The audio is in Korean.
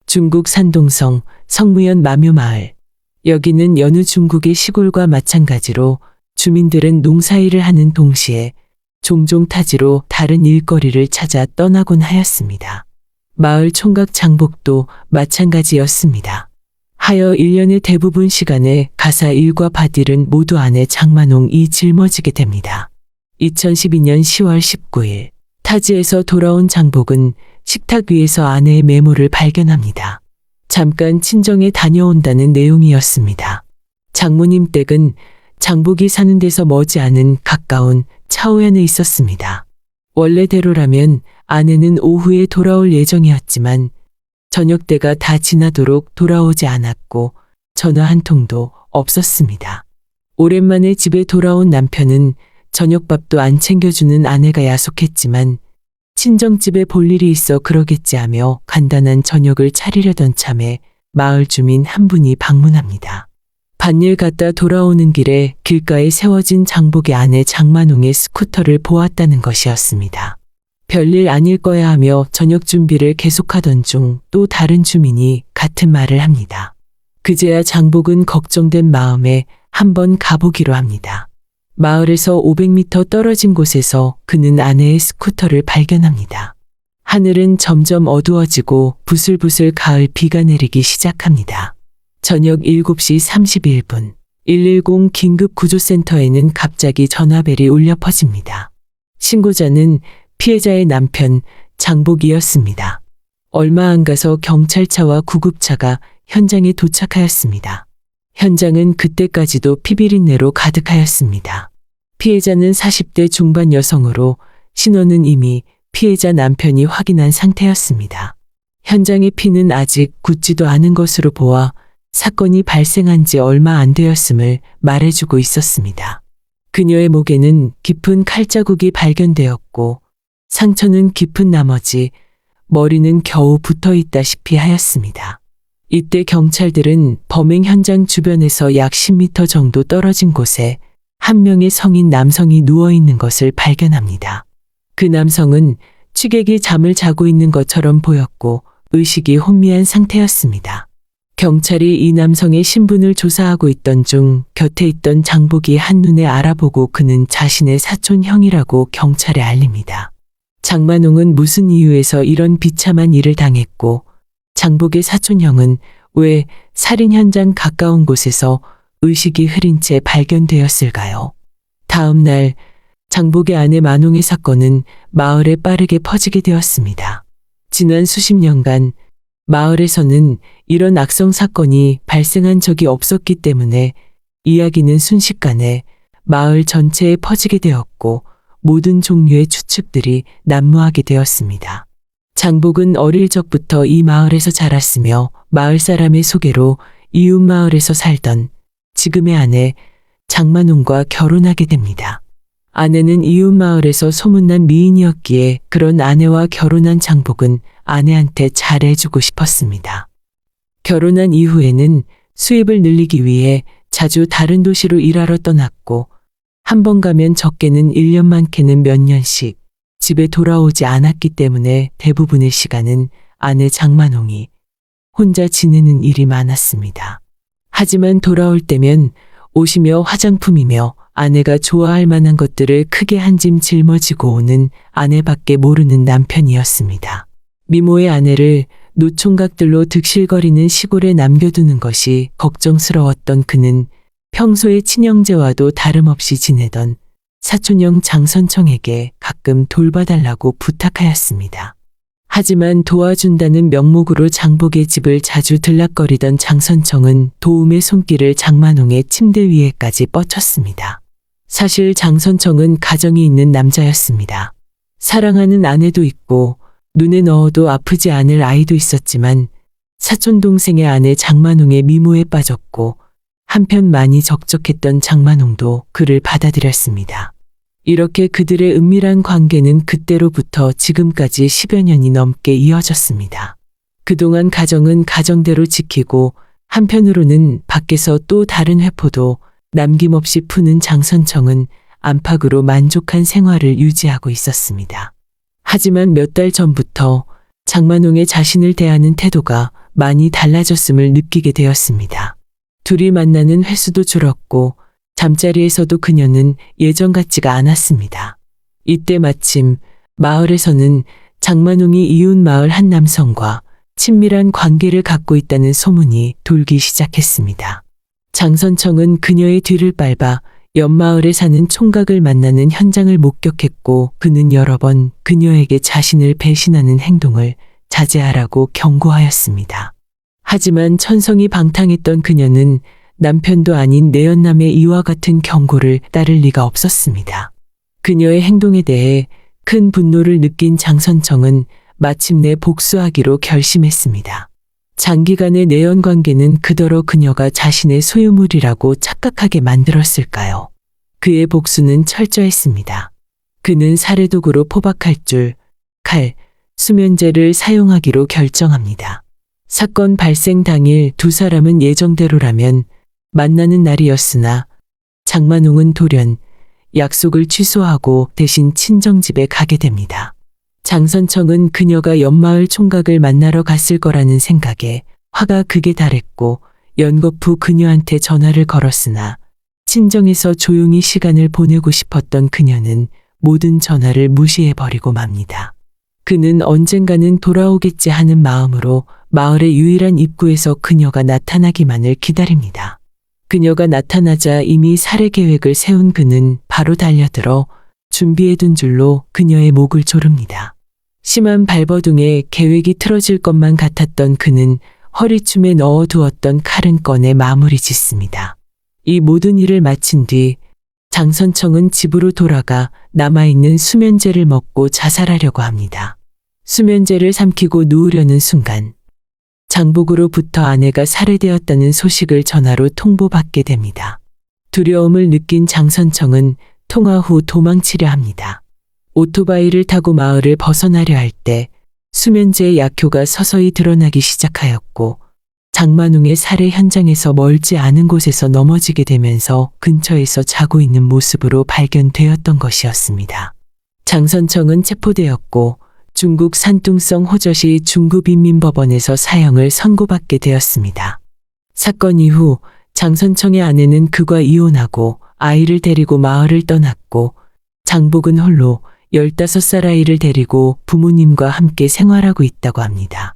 중국 산동성 성무현 마묘마을. 여기는 여느 중국의 시골과 마찬가지로 주민들은 농사일을 하는 동시에 종종 타지로 다른 일거리를 찾아 떠나곤 하였습니다. 마을 총각 장복도 마찬가지였습니다. 하여 1년의 대부분 시간에 가사 일과 밭일은 모두 아내 장만홍이 짊어지게 됩니다. 2012년 10월 19일 타지에서 돌아온 장복은 식탁 위에서 아내의 메모를 발견합니다. 잠깐 친정에 다녀온다는 내용이었습니다. 장모님 댁은 장복이 사는 데서 머지않은 가까운 차오현에 있었습니다. 원래대로라면 아내는 오후에 돌아올 예정이었지만 저녁 때가 다 지나도록 돌아오지 않았고 전화 한 통도 없었습니다. 오랜만에 집에 돌아온 남편은 저녁밥도 안 챙겨주는 아내가 야속했지만 친정집에 볼 일이 있어 그러겠지 하며 간단한 저녁을 차리려던 참에 마을 주민 한 분이 방문합니다. 밭일 갔다 돌아오는 길에 길가에 세워진 장복의 아내 장만홍의 스쿠터를 보았다는 것이었습니다. 별일 아닐 거야 하며 저녁 준비를 계속하던 중 또 다른 주민이 같은 말을 합니다. 그제야 장복은 걱정된 마음에 한번 가보기로 합니다. 마을에서 500m 떨어진 곳에서 그는 아내의 스쿠터를 발견합니다. 하늘은 점점 어두워지고 부슬부슬 가을 비가 내리기 시작합니다. 저녁 7시 31분 110 긴급구조센터에는 갑자기 전화벨이 울려 퍼집니다. 신고자는 피해자의 남편 장복이었습니다. 얼마 안 가서 경찰차와 구급차가 현장에 도착하였습니다. 현장은 그때까지도 피비린내로 가득하였습니다. 피해자는 40대 중반 여성으로 신원은 이미 피해자 남편이 확인한 상태였습니다. 현장의 피는 아직 굳지도 않은 것으로 보아 사건이 발생한 지 얼마 안 되었음을 말해주고 있었습니다. 그녀의 목에는 깊은 칼자국이 발견되었고 상처는 깊은 나머지 머리는 겨우 붙어 있다시피 하였습니다. 이때 경찰들은 범행 현장 주변에서 약 10m 정도 떨어진 곳에 한 명의 성인 남성이 누워있는 것을 발견합니다. 그 남성은 취객이 잠을 자고 있는 것처럼 보였고 의식이 혼미한 상태였습니다. 경찰이 이 남성의 신분을 조사하고 있던 중 곁에 있던 장복이 한눈에 알아보고 그는 자신의 사촌 형이라고 경찰에 알립니다. 장만홍은 무슨 이유에서 이런 비참한 일을 당했고 장복의 사촌 형은 왜 살인 현장 가까운 곳에서 의식이 흐린 채 발견되었을까요? 다음 날 장복의 아내 만홍의 사건은 마을에 빠르게 퍼지게 되었습니다. 지난 수십 년간 마을에서는 이런 악성 사건이 발생한 적이 없었기 때문에 이야기는 순식간에 마을 전체에 퍼지게 되었고 모든 종류의 추측들이 난무하게 되었습니다. 장복은 어릴 적부터 이 마을에서 자랐으며 마을 사람의 소개로 이웃 마을에서 살던 지금의 아내 장만홍과 결혼하게 됩니다. 아내는 이웃 마을에서 소문난 미인이었기에 그런 아내와 결혼한 장복은 아내한테 잘해주고 싶었습니다. 결혼한 이후에는 수입을 늘리기 위해 자주 다른 도시로 일하러 떠났고 한 번 가면 적게는 1년 많게는 몇 년씩 집에 돌아오지 않았기 때문에 대부분의 시간은 아내 장만홍이 혼자 지내는 일이 많았습니다. 하지만 돌아올 때면 옷이며 화장품이며 아내가 좋아할 만한 것들을 크게 한 짐 짊어지고 오는 아내밖에 모르는 남편이었습니다. 미모의 아내를 노총각들로 득실거리는 시골에 남겨두는 것이 걱정스러웠던 그는 평소에 친형제와도 다름없이 지내던 사촌형 장선청에게 가끔 돌봐달라고 부탁하였습니다. 하지만 도와준다는 명목으로 장복의 집을 자주 들락거리던 장선청은 도움의 손길을 장만홍의 침대 위에까지 뻗쳤습니다. 사실 장선청은 가정이 있는 남자였습니다. 사랑하는 아내도 있고 눈에 넣어도 아프지 않을 아이도 있었지만 사촌동생의 아내 장만홍의 미모에 빠졌고 한편 많이 적적했던 장만홍도 그를 받아들였습니다. 이렇게 그들의 은밀한 관계는 그때로부터 지금까지 10여 년이 넘게 이어졌습니다. 그동안 가정은 가정대로 지키고 한편으로는 밖에서 또 다른 회포도 남김없이 푸는 장선청은 안팎으로 만족한 생활을 유지하고 있었습니다. 하지만 몇 달 전부터 장만홍의 자신을 대하는 태도가 많이 달라졌음을 느끼게 되었습니다. 둘이 만나는 횟수도 줄었고 잠자리에서도 그녀는 예전 같지가 않았습니다. 이때 마침 마을에서는 장만웅이 이웃 마을 한 남성과 친밀한 관계를 갖고 있다는 소문이 돌기 시작했습니다. 장선청은 그녀의 뒤를 밟아 옆마을에 사는 총각을 만나는 현장을 목격했고 그는 여러 번 그녀에게 자신을 배신하는 행동을 자제하라고 경고하였습니다. 하지만 천성이 방탕했던 그녀는 남편도 아닌 내연남의 이와 같은 경고를 따를 리가 없었습니다. 그녀의 행동에 대해 큰 분노를 느낀 장선청은 마침내 복수하기로 결심했습니다. 장기간의 내연 관계는 그더러 그녀가 자신의 소유물이라고 착각하게 만들었을까요? 그의 복수는 철저했습니다. 그는 살해도구로 포박할 줄 칼, 수면제를 사용하기로 결정합니다. 사건 발생 당일 두 사람은 예정대로라면 만나는 날이었으나 장만웅은 돌연 약속을 취소하고 대신 친정집에 가게 됩니다. 장선청은 그녀가 옆마을 총각을 만나러 갔을 거라는 생각에 화가 극에 달했고 연거푸 그녀한테 전화를 걸었으나 친정에서 조용히 시간을 보내고 싶었던 그녀는 모든 전화를 무시해버리고 맙니다. 그는 언젠가는 돌아오겠지 하는 마음으로 마을의 유일한 입구에서 그녀가 나타나기만을 기다립니다. 그녀가 나타나자 이미 살해 계획을 세운 그는 바로 달려들어 준비해둔 줄로 그녀의 목을 조릅니다. 심한 발버둥에 계획이 틀어질 것만 같았던 그는 허리춤에 넣어두었던 칼은 꺼내 마무리 짓습니다. 이 모든 일을 마친 뒤 장선청은 집으로 돌아가 남아있는 수면제를 먹고 자살하려고 합니다. 수면제를 삼키고 누우려는 순간 장복으로부터 아내가 살해되었다는 소식을 전화로 통보받게 됩니다. 두려움을 느낀 장선청은 통화 후 도망치려 합니다. 오토바이를 타고 마을을 벗어나려 할 때 수면제의 약효가 서서히 드러나기 시작하였고 장만웅의 살해 현장에서 멀지 않은 곳에서 넘어지게 되면서 근처에서 자고 있는 모습으로 발견되었던 것이었습니다. 장선청은 체포되었고 중국 산둥성 호저시 중구빈민법원에서 사형을 선고받게 되었습니다. 사건 이후 장선청의 아내는 그가 이혼하고 아이를 데리고 마을을 떠났고 장복은 홀로 15살 아이를 데리고 부모님과 함께 생활하고 있다고 합니다.